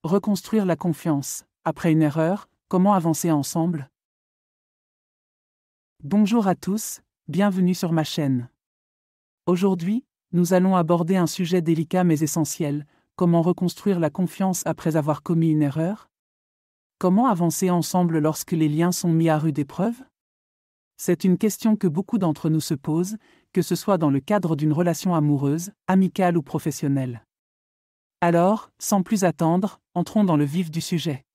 Reconstruire la confiance. Après une erreur, comment avancer ensemble? Bonjour à tous, bienvenue sur ma chaîne. Aujourd'hui, nous allons aborder un sujet délicat mais essentiel: comment reconstruire la confiance après avoir commis une erreur? Comment avancer ensemble lorsque les liens sont mis à rude épreuve? C'est une question que beaucoup d'entre nous se posent, que ce soit dans le cadre d'une relation amoureuse, amicale ou professionnelle. Alors, sans plus attendre, entrons dans le vif du sujet.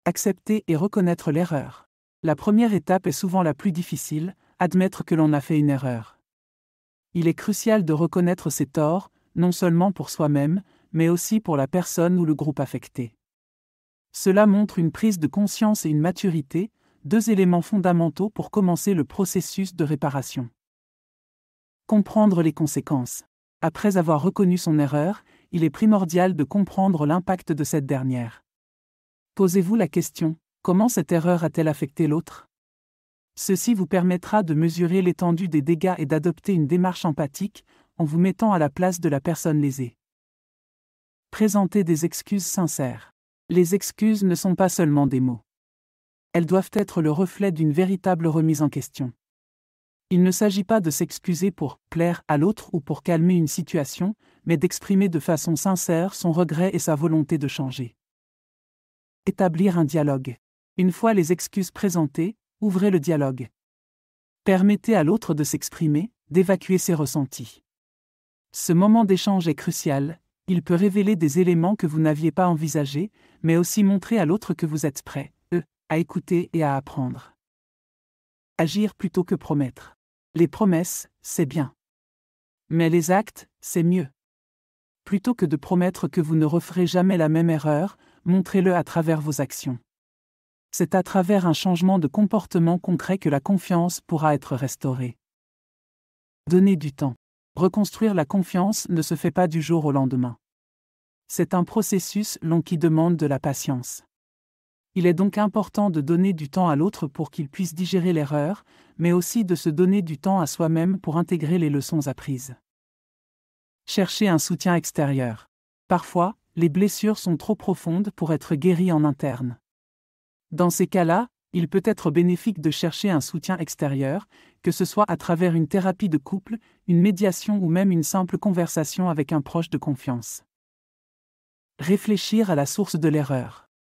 Accepter et reconnaître l'erreur. La première étape est souvent la plus difficile, admettre que l'on a fait une erreur. Il est crucial de reconnaître ses torts, non seulement pour soi-même, mais aussi pour la personne ou le groupe affecté. Cela montre une prise de conscience et une maturité, deux éléments fondamentaux pour commencer le processus de réparation. Comprendre les conséquences. Après avoir reconnu son erreur, il est primordial de comprendre l'impact de cette dernière. Posez-vous la question: comment cette erreur a-t-elle affecté l'autre? Ceci vous permettra de mesurer l'étendue des dégâts et d'adopter une démarche empathique, en vous mettant à la place de la personne lésée. Présenter des excuses sincères. Les excuses ne sont pas seulement des mots. Elles doivent être le reflet d'une véritable remise en question. Il ne s'agit pas de s'excuser pour plaire à l'autre ou pour calmer une situation, mais d'exprimer de façon sincère son regret et sa volonté de changer. Établir un dialogue. Une fois les excuses présentées, ouvrez le dialogue. Permettez à l'autre de s'exprimer, d'évacuer ses ressentis. Ce moment d'échange est crucial, il peut révéler des éléments que vous n'aviez pas envisagés, mais aussi montrer à l'autre que vous êtes prêt, à écouter et à apprendre. Agir plutôt que promettre. Les promesses, c'est bien. Mais les actes, c'est mieux. Plutôt que de promettre que vous ne referez jamais la même erreur, montrez-le à travers vos actions. C'est à travers un changement de comportement concret que la confiance pourra être restaurée. Donnez du temps. Reconstruire la confiance ne se fait pas du jour au lendemain. C'est un processus long qui demande de la patience. Il est donc important de donner du temps à l'autre pour qu'il puisse digérer l'erreur, mais aussi de se donner du temps à soi-même pour intégrer les leçons apprises. Chercher un soutien extérieur. Parfois, les blessures sont trop profondes pour être guéries en interne. Dans ces cas-là, il peut être bénéfique de chercher un soutien extérieur, que ce soit à travers une thérapie de couple, une médiation ou même une simple conversation avec un proche de confiance. Réfléchir à la source de l'erreur.